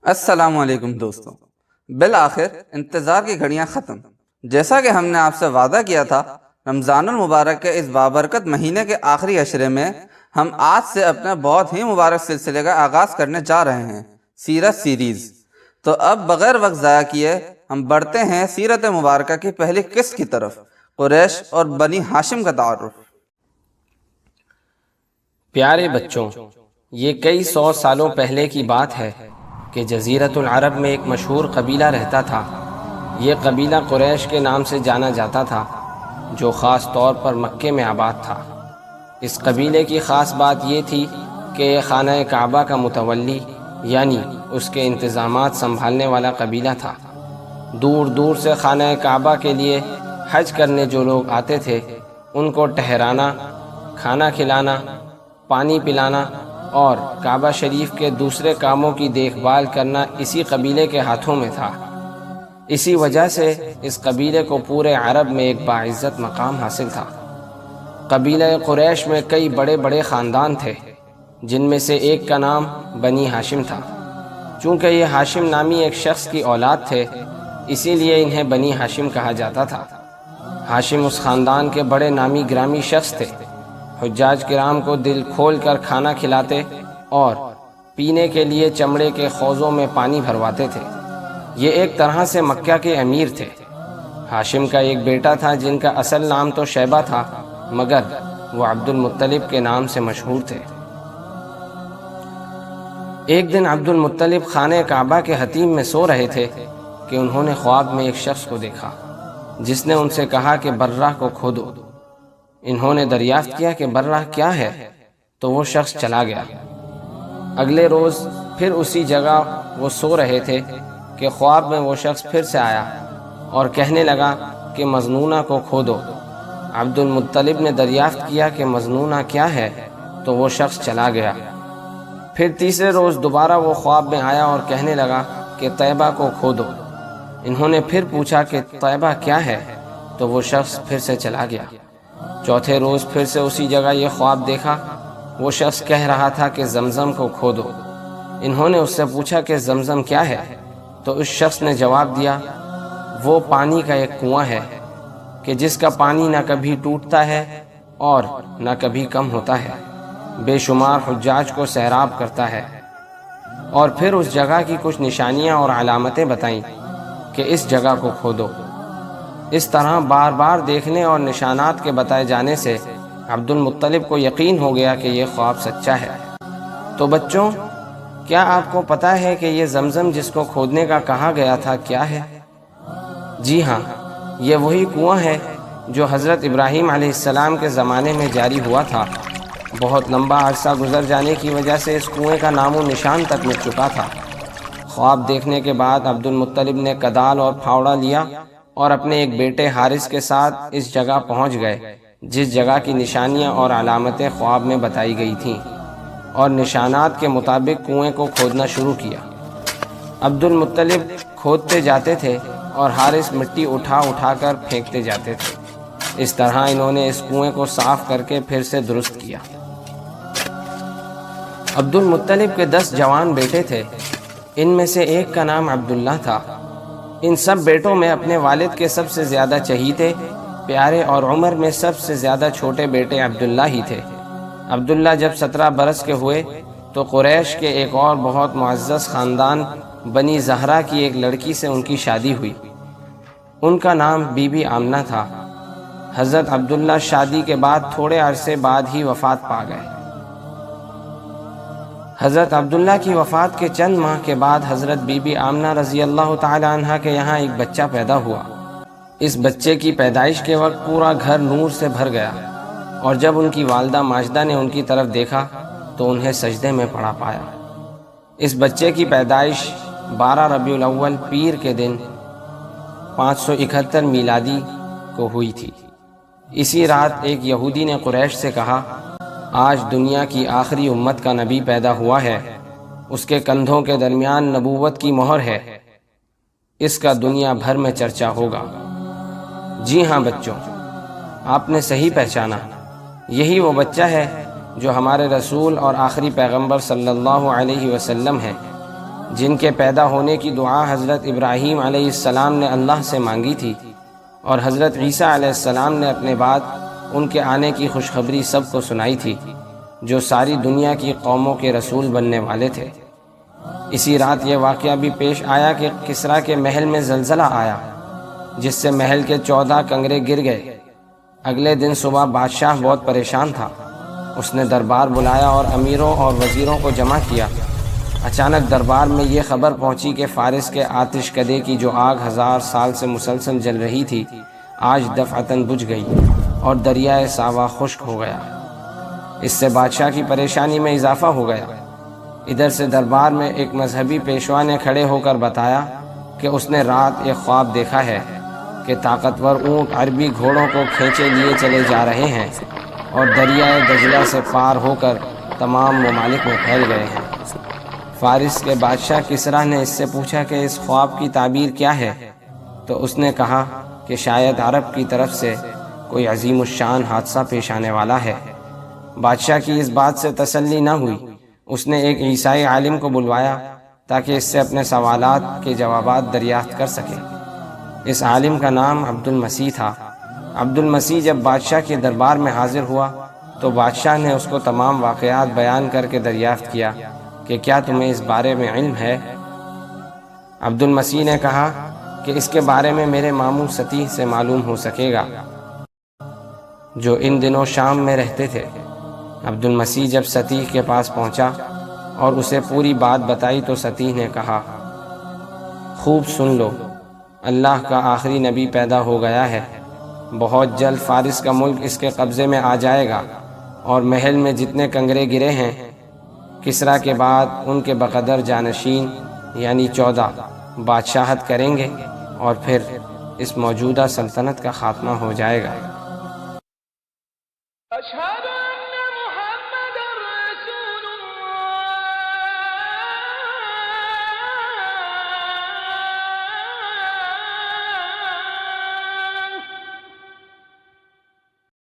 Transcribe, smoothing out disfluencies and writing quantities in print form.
السلام علیکم دوستوں، بالآخر انتظار کی گھڑیاں ختم۔ جیسا کہ ہم نے آپ سے وعدہ کیا تھا، رمضان المبارک کے اس بابرکت مہینے کے آخری عشرے میں ہم آج سے اپنے بہت ہی مبارک سلسلے کا آغاز کرنے جا رہے ہیں، سیرت سیریز۔ تو اب بغیر وقت ضائع کیے ہم بڑھتے ہیں سیرت مبارکہ کی پہلی قسط کی طرف، قریش اور بنی ہاشم کا تعارف۔ پیارے بچوں، یہ کئی سو سالوں پہلے کی بات ہے کہ جزیرۃ العرب میں ایک مشہور قبیلہ رہتا تھا۔ یہ قبیلہ قریش کے نام سے جانا جاتا تھا، جو خاص طور پر مکے میں آباد تھا۔ اس قبیلے کی خاص بات یہ تھی کہ یہ خانہ کعبہ کا متولی یعنی اس کے انتظامات سنبھالنے والا قبیلہ تھا۔ دور دور سے خانہ کعبہ کے لیے حج کرنے جو لوگ آتے تھے، ان کو ٹھہرانا، کھانا کھلانا، پانی پلانا اور کعبہ شریف کے دوسرے کاموں کی دیکھ بھال کرنا اسی قبیلے کے ہاتھوں میں تھا۔ اسی وجہ سے اس قبیلے کو پورے عرب میں ایک باعزت مقام حاصل تھا۔ قبیلہ قریش میں کئی بڑے بڑے خاندان تھے، جن میں سے ایک کا نام بنی ہاشم تھا۔ چونکہ یہ ہاشم نامی ایک شخص کی اولاد تھے، اسی لیے انہیں بنی ہاشم کہا جاتا تھا۔ ہاشم اس خاندان کے بڑے نامی گرامی شخص تھے۔ حجاج کرام کو دل کھول کر کھانا کھلاتے اور پینے کے لیے چمڑے کے حوضوں میں پانی بھرواتے تھے۔ یہ ایک طرح سے مکہ کے امیر تھے۔ ہاشم کا ایک بیٹا تھا جن کا اصل نام تو شیبہ تھا، مگر وہ عبد المطلب کے نام سے مشہور تھے۔ ایک دن عبد المطلب خانہ کعبہ کے حتیم میں سو رہے تھے کہ انہوں نے خواب میں ایک شخص کو دیکھا، جس نے ان سے کہا کہ برہ کو کھودو۔ انہوں نے دریافت کیا کہ برہ کیا ہے، تو وہ شخص چلا گیا۔ اگلے روز پھر اسی جگہ وہ سو رہے تھے کہ خواب میں وہ شخص پھر سے آیا اور کہنے لگا کہ مظنونہ کو کھودو۔ عبد المطلب نے دریافت کیا کہ مظنونہ کیا ہے، تو وہ شخص چلا گیا۔ پھر تیسرے روز دوبارہ وہ خواب میں آیا اور کہنے لگا کہ طیبہ کو کھودو۔ انہوں نے پھر پوچھا کہ طیبہ کیا ہے، تو وہ شخص پھر سے چلا گیا۔ چوتھے روز پھر سے اسی جگہ یہ خواب دیکھا۔ وہ شخص کہہ رہا تھا کہ زمزم کو کھودو۔ انہوں نے اس سے پوچھا کہ زمزم کیا ہے، تو اس شخص نے جواب دیا، وہ پانی کا ایک کنواں ہے کہ جس کا پانی نہ کبھی ٹوٹتا ہے اور نہ کبھی کم ہوتا ہے، بے شمار حجاج کو سیراب کرتا ہے۔ اور پھر اس جگہ کی کچھ نشانیاں اور علامتیں بتائیں کہ اس جگہ کو کھودو۔ اس طرح بار بار دیکھنے اور نشانات کے بتائے جانے سے عبد المطلب کو یقین ہو گیا کہ یہ خواب سچا ہے۔ تو بچوں، کیا آپ کو پتہ ہے کہ یہ زمزم جس کو کھودنے کا کہا گیا تھا کیا ہے؟ جی ہاں، یہ وہی کنواں ہے جو حضرت ابراہیم علیہ السلام کے زمانے میں جاری ہوا تھا۔ بہت لمبا عرصہ گزر جانے کی وجہ سے اس کنویں کا نام و نشان تک مٹ چکا تھا۔ خواب دیکھنے کے بعد عبد المطلب نے کدال اور پھاوڑا لیا اور اپنے ایک بیٹے حارث کے ساتھ اس جگہ پہنچ گئے جس جگہ کی نشانیاں اور علامتیں خواب میں بتائی گئی تھیں، اور نشانات کے مطابق کنویں کو کھودنا شروع کیا۔ عبد المطلب کھودتے جاتے تھے اور حارث مٹی اٹھا اٹھا کر پھینکتے جاتے تھے۔ اس طرح انہوں نے اس کنویں کو صاف کر کے پھر سے درست کیا۔ عبد المطلب کے 10 جوان بیٹے تھے، ان میں سے ایک کا نام عبداللہ تھا۔ ان سب بیٹوں میں اپنے والد کے سب سے زیادہ چہیتے، پیارے اور عمر میں سب سے زیادہ چھوٹے بیٹے عبداللہ ہی تھے۔ عبداللہ جب 17 برس کے ہوئے تو قریش کے ایک اور بہت معزز خاندان بنی زہرہ کی ایک لڑکی سے ان کی شادی ہوئی۔ ان کا نام بی بی آمنہ تھا۔ حضرت عبداللہ شادی کے بعد تھوڑے عرصے بعد ہی وفات پا گئے۔ حضرت عبداللہ کی وفات کے چند ماہ کے بعد حضرت بی بی آمنہ رضی اللہ تعالی عنہ کے یہاں ایک بچہ پیدا ہوا۔ اس بچے کی پیدائش کے وقت پورا گھر نور سے بھر گیا، اور جب ان کی والدہ ماجدہ نے ان کی طرف دیکھا تو انہیں سجدے میں پڑا پایا۔ اس بچے کی پیدائش 12 ربیع الاول پیر کے دن 571 میلادی کو ہوئی تھی۔ اسی رات ایک یہودی نے قریش سے کہا، آج دنیا کی آخری امت کا نبی پیدا ہوا ہے، اس کے کندھوں کے درمیان نبوت کی مہر ہے، اس کا دنیا بھر میں چرچا ہوگا۔ جی ہاں بچوں، آپ نے صحیح پہچانا، یہی وہ بچہ ہے جو ہمارے رسول اور آخری پیغمبر صلی اللہ علیہ وسلم ہے۔ جن کے پیدا ہونے کی دعا حضرت ابراہیم علیہ السلام نے اللہ سے مانگی تھی، اور حضرت عیسیٰ علیہ السلام نے اپنے بعد ان کے آنے کی خوشخبری سب کو سنائی تھی، جو ساری دنیا کی قوموں کے رسول بننے والے تھے۔ اسی رات یہ واقعہ بھی پیش آیا کہ کسریٰ کے محل میں زلزلہ آیا، جس سے محل کے 14 کنگرے گر گئے۔ اگلے دن صبح بادشاہ بہت پریشان تھا۔ اس نے دربار بلایا اور امیروں اور وزیروں کو جمع کیا۔ اچانک دربار میں یہ خبر پہنچی کہ فارس کے آتش کدے کی جو آگ 1000 سال سے مسلسل جل رہی تھی، آج دفعتاً بجھ گئی اور دریائے ساوا خشک ہو گیا۔ اس سے بادشاہ کی پریشانی میں اضافہ ہو گیا۔ ادھر سے دربار میں ایک مذہبی پیشوا نے کھڑے ہو کر بتایا کہ اس نے رات ایک خواب دیکھا ہے کہ طاقتور اونٹ عربی گھوڑوں کو کھینچے لیے چلے جا رہے ہیں اور دریائے دجلہ سے پار ہو کر تمام ممالک میں پھیل گئے ہیں۔ فارس کے بادشاہ کسریٰ نے اس سے پوچھا کہ اس خواب کی تعبیر کیا ہے، تو اس نے کہا کہ شاید عرب کی طرف سے کوئی عظیم الشان حادثہ پیش آنے والا ہے۔ بادشاہ کی اس بات سے تسلی نہ ہوئی۔ اس نے ایک عیسائی عالم کو بلوایا تاکہ اس سے اپنے سوالات کے جوابات دریافت کر سکے۔ اس عالم کا نام عبد المسیح تھا۔ عبد المسیح جب بادشاہ کے دربار میں حاضر ہوا تو بادشاہ نے اس کو تمام واقعات بیان کر کے دریافت کیا کہ کیا تمہیں اس بارے میں علم ہے؟ عبد المسیح نے کہا کہ اس کے بارے میں میرے ماموں ستیح سے معلوم ہو سکے گا، جو ان دنوں شام میں رہتے تھے۔ عبد المسیح جب ستیح کے پاس پہنچا اور اسے پوری بات بتائی تو ستیح نے کہا، خوب سن لو، اللہ کا آخری نبی پیدا ہو گیا ہے۔ بہت جلد فارس کا ملک اس کے قبضے میں آ جائے گا، اور محل میں جتنے کنگرے گرے ہیں کسریٰ کے بعد ان کے بقدر جانشین یعنی 14 بادشاہت کریں گے، اور پھر اس موجودہ سلطنت کا خاتمہ ہو جائے گا۔